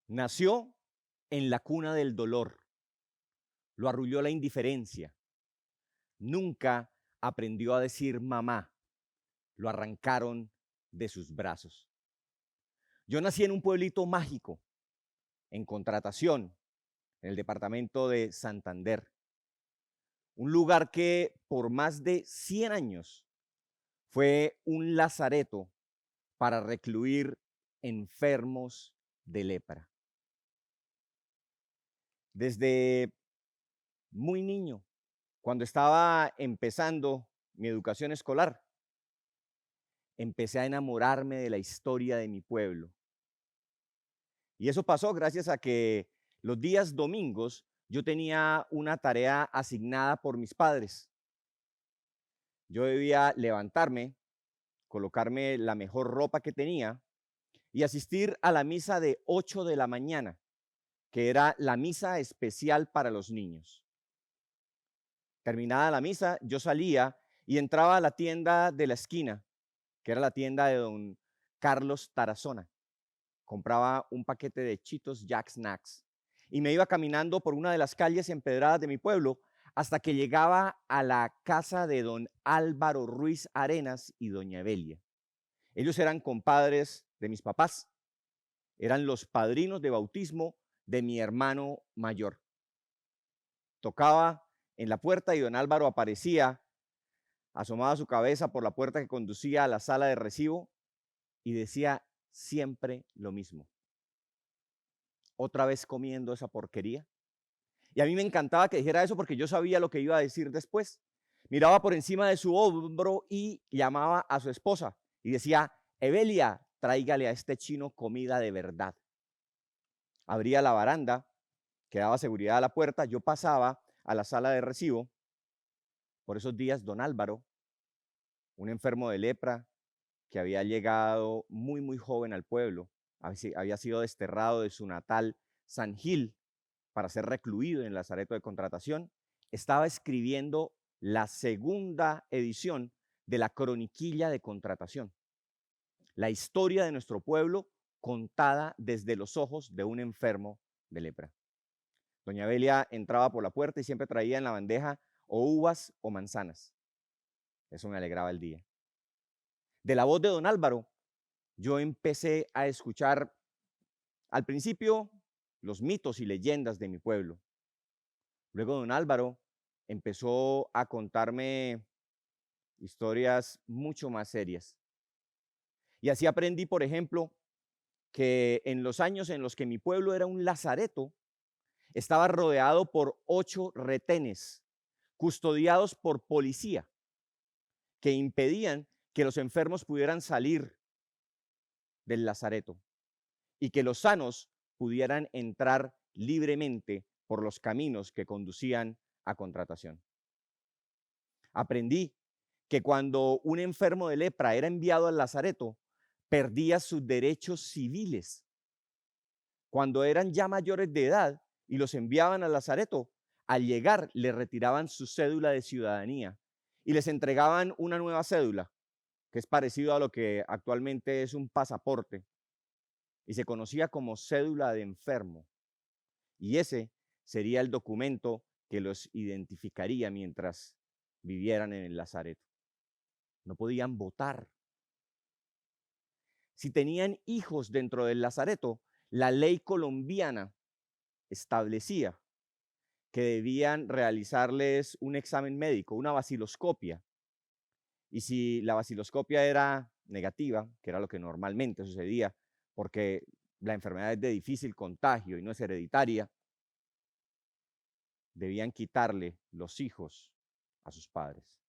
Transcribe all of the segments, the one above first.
Nació en la cuna del dolor, lo arrulló la indiferencia. Nunca aprendió a decir mamá, lo arrancaron de sus brazos. Yo nací en un pueblito mágico, en Contratación, en el departamento de Santander. Un lugar que por más de 100 años fue un lazareto para recluir enfermos de lepra. Desde muy niño, cuando estaba empezando mi educación escolar, empecé a enamorarme de la historia de mi pueblo. Y eso pasó gracias a que los días domingos yo tenía una tarea asignada por mis padres. Yo debía levantarme, colocarme la mejor ropa que tenía y asistir a la misa de 8 de la mañana, que era la misa especial para los niños. Terminada la misa, yo salía y entraba a la tienda de la esquina, que era la tienda de don Carlos Tarazona. Compraba un paquete de Cheetos Jack Snacks y me iba caminando por una de las calles empedradas de mi pueblo hasta que llegaba a la casa de don Álvaro Ruiz Arenas y doña Evelia. Ellos eran compadres de mis papás, eran los padrinos de bautismo de mi hermano mayor. Tocaba en la puerta y don Álvaro aparecía, asomaba su cabeza por la puerta que conducía a la sala de recibo y decía siempre lo mismo: otra vez comiendo esa porquería. Y a mí me encantaba que dijera eso porque yo sabía lo que iba a decir después. Miraba por encima de su hombro y llamaba a su esposa y decía: Evelia, tráigale a este chino comida de verdad. Abría la baranda, que daba seguridad a la puerta, yo pasaba a la sala de recibo. Por esos días, don Álvaro, un enfermo de lepra que había llegado muy joven al pueblo, había sido desterrado de su natal San Gil para ser recluido en el Lazareto de Contratación, estaba escribiendo la segunda edición de la Croniquilla de Contratación, la historia de nuestro pueblo contada desde los ojos de un enfermo de lepra. Doña Belia entraba por la puerta y siempre traía en la bandeja o uvas o manzanas. Eso me alegraba el día. De la voz de don Álvaro, yo empecé a escuchar al principio los mitos y leyendas de mi pueblo. Luego don Álvaro empezó a contarme historias mucho más serias. Y así aprendí, por ejemplo, que en los años en los que mi pueblo era un lazareto, estaba rodeado por 8 retenes, custodiados por policía, que impedían que los enfermos pudieran salir del lazareto y que los sanos pudieran entrar libremente por los caminos que conducían a Contratación. Aprendí que cuando un enfermo de lepra era enviado al lazareto, perdía sus derechos civiles. Cuando eran ya mayores de edad y los enviaban al lazareto, al llegar le retiraban su cédula de ciudadanía y les entregaban una nueva cédula, que es parecido a lo que actualmente es un pasaporte, y se conocía como cédula de enfermo. Y ese sería el documento que los identificaría mientras vivieran en el lazareto. No podían votar. Si tenían hijos dentro del lazareto, la ley colombiana establecía que debían realizarles un examen médico, una vaciloscopia. Y si la vaciloscopia era negativa, que era lo que normalmente sucedía, porque la enfermedad es de difícil contagio y no es hereditaria, debían quitarle los hijos a sus padres.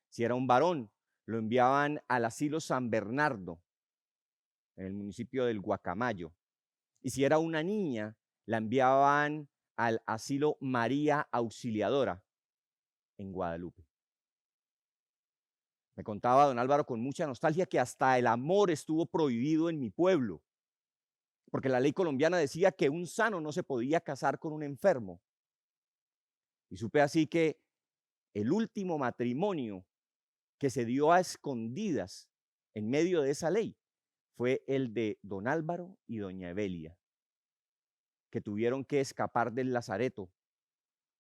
Si era un varón, lo enviaban al asilo San Bernardo, en el municipio del Guacamayo. Y si era una niña, la enviaban al asilo María Auxiliadora, en Guadalupe. Me contaba don Álvaro con mucha nostalgia que hasta el amor estuvo prohibido en mi pueblo, porque la ley colombiana decía que un sano no se podía casar con un enfermo. Y supe así que el último matrimonio que se dio a escondidas en medio de esa ley fue el de don Álvaro y doña Evelia. que tuvieron que escapar del lazareto,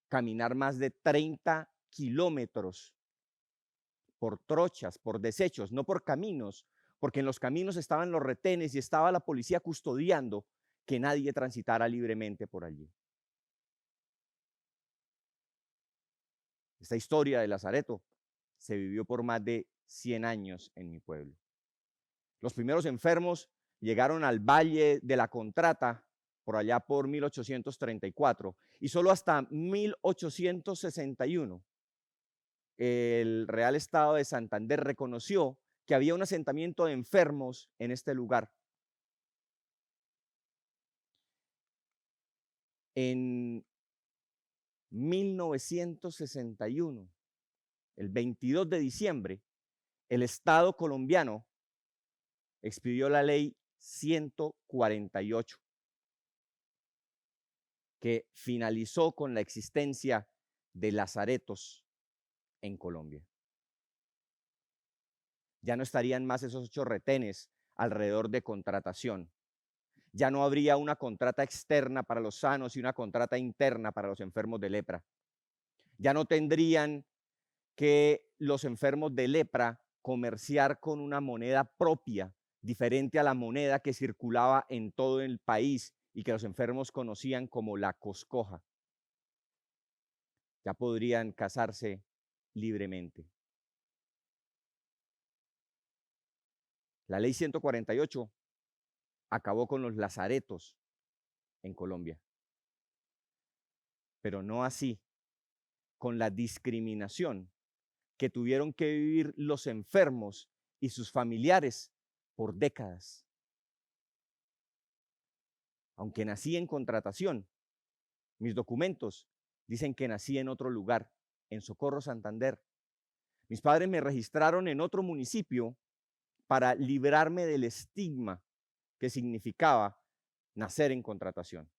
caminar más de 30 kilómetros por trochas, por desechos, no por caminos, porque en los caminos estaban los retenes y estaba la policía custodiando que nadie transitara libremente por allí. Esta historia de Lazareto se vivió por más de 100 años en mi pueblo. Los primeros enfermos llegaron al Valle de la Contrata por allá por 1834 y solo hasta 1861 el Real Estado de Santander reconoció que había un asentamiento de enfermos en este lugar. En 1961, el 22 de diciembre, el Estado colombiano expidió la ley 148, que finalizó con la existencia de lazaretos en Colombia. Ya no estarían más esos 8 retenes alrededor de contratación. Ya no habría una contrata externa para los sanos y una contrata interna para los enfermos de lepra. Ya no tendrían que los enfermos de lepra comerciar con una moneda propia, diferente a la moneda que circulaba en todo el país y que los enfermos conocían como la coscoja. Ya podrían casarse libremente. La ley 148 acabó con los lazaretos en Colombia, pero no así con la discriminación que tuvieron que vivir los enfermos y sus familiares por décadas. Aunque nací en Contratación, mis documentos dicen que nací en otro lugar, en Socorro, Santander. Mis padres me registraron en otro municipio para librarme del estigma que significaba nacer en Contratación.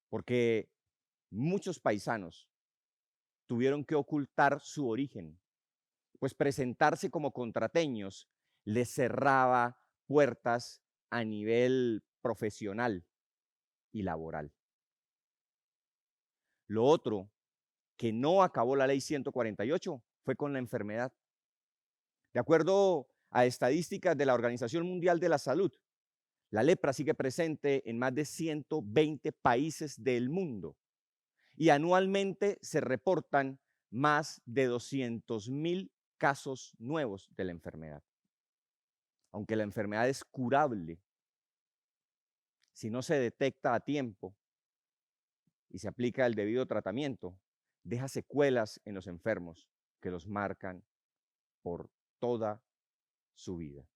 Porque muchos paisanos tuvieron que ocultar su origen, pues presentarse como contrateños les cerraba puertas a nivel profesional y laboral. Lo otro que no acabó la ley 148 fue con la enfermedad. De acuerdo a estadísticas de la Organización Mundial de la Salud, la lepra sigue presente en más de 120 países del mundo y anualmente se reportan más de 200,000 casos nuevos de la enfermedad. Aunque la enfermedad es curable, si no se detecta a tiempo y se aplica el debido tratamiento, deja secuelas en los enfermos que los marcan por toda su vida.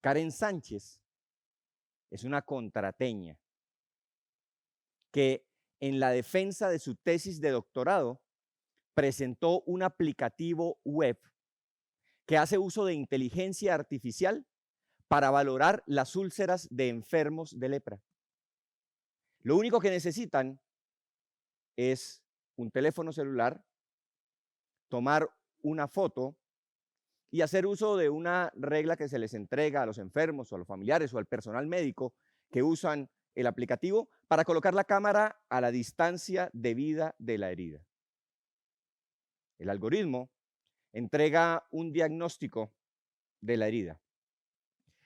Karen Sánchez es una contrateña que en la defensa de su tesis de doctorado presentó un aplicativo web que hace uso de inteligencia artificial para valorar las úlceras de enfermos de lepra. Lo único que necesitan es un teléfono celular, tomar una foto y hacer uso de una regla que se les entrega a los enfermos o a los familiares o al personal médico que usan el aplicativo para colocar la cámara a la distancia debida de la herida. El algoritmo entrega un diagnóstico de la herida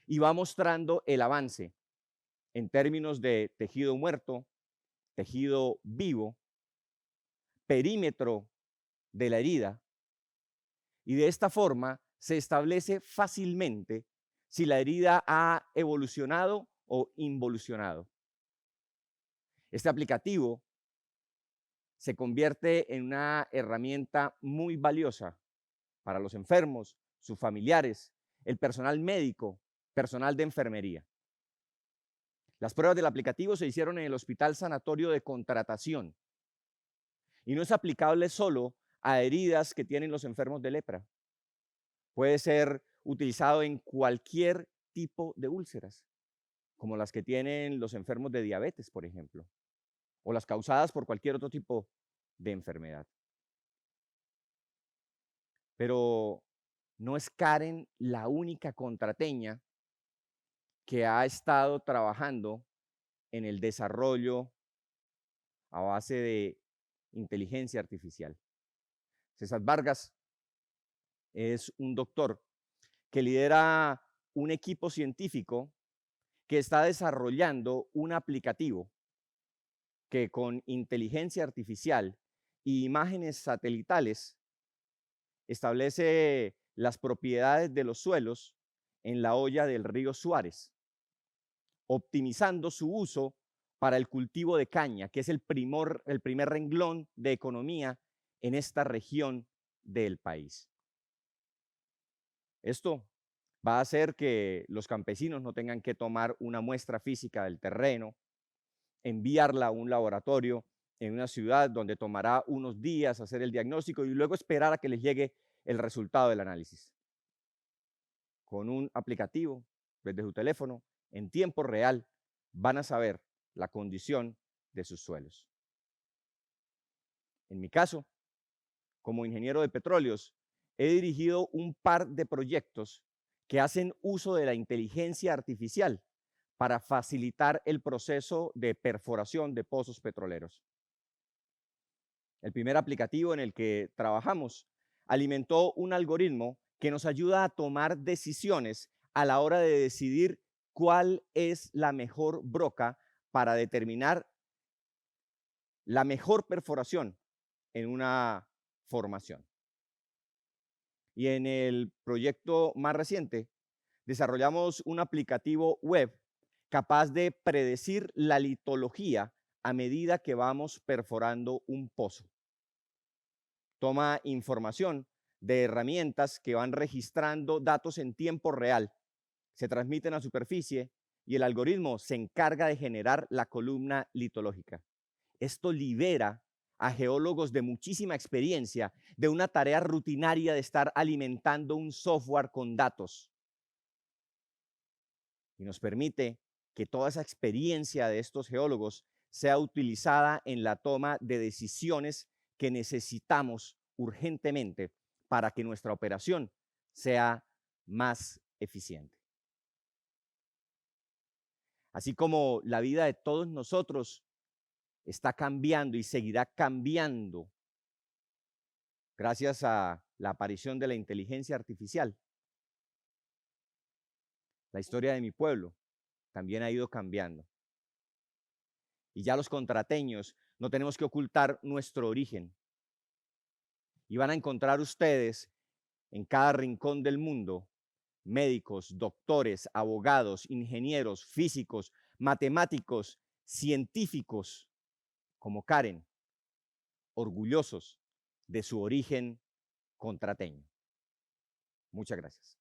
y va mostrando el avance en términos de tejido muerto, tejido vivo, perímetro de la herida, y de esta forma se establece fácilmente si la herida ha evolucionado o involucionado. Este aplicativo se convierte en una herramienta muy valiosa para los enfermos, sus familiares, el personal médico, personal de enfermería. Las pruebas del aplicativo se hicieron en el Hospital Sanatorio de Contratación y no es aplicable solo a heridas que tienen los enfermos de lepra. Puede ser utilizado en cualquier tipo de úlceras, como las que tienen los enfermos de diabetes, por ejemplo, o las causadas por cualquier otro tipo de enfermedad. Pero no es Karen la única contrateña que ha estado trabajando en el desarrollo a base de inteligencia artificial. César Vargas es un doctor que lidera un equipo científico que está desarrollando un aplicativo que con inteligencia artificial e imágenes satelitales establece las propiedades de los suelos en la hoya del río Suárez, optimizando su uso para el cultivo de caña, que es el primer renglón de economía en esta región del país. Esto va a hacer que los campesinos no tengan que tomar una muestra física del terreno, enviarla a un laboratorio en una ciudad donde tomará unos días hacer el diagnóstico y luego esperar a que les llegue el resultado del análisis. Con un aplicativo desde su teléfono, en tiempo real, van a saber la condición de sus suelos. En mi caso, como ingeniero de petróleos, he dirigido un par de proyectos que hacen uso de la inteligencia artificial para facilitar el proceso de perforación de pozos petroleros. El primer aplicativo en el que trabajamos alimentó un algoritmo que nos ayuda a tomar decisiones a la hora de decidir cuál es la mejor broca para determinar la mejor perforación en una formación. Y en el proyecto más reciente, desarrollamos un aplicativo web capaz de predecir la litología a medida que vamos perforando un pozo. Toma información de herramientas que van registrando datos en tiempo real, se transmiten a superficie y el algoritmo se encarga de generar la columna litológica. Esto libera a geólogos de muchísima experiencia de una tarea rutinaria de estar alimentando un software con datos. Y nos permite que toda esa experiencia de estos geólogos sea utilizada en la toma de decisiones que necesitamos urgentemente para que nuestra operación sea más eficiente. Así como la vida de todos nosotros está cambiando y seguirá cambiando gracias a la aparición de la inteligencia artificial, la historia de mi pueblo también ha ido cambiando. Y ya los contrateños no tenemos que ocultar nuestro origen. Y van a encontrar ustedes en cada rincón del mundo médicos, doctores, abogados, ingenieros, físicos, matemáticos, científicos, como Karen, orgullosos de su origen contrateño. Muchas gracias.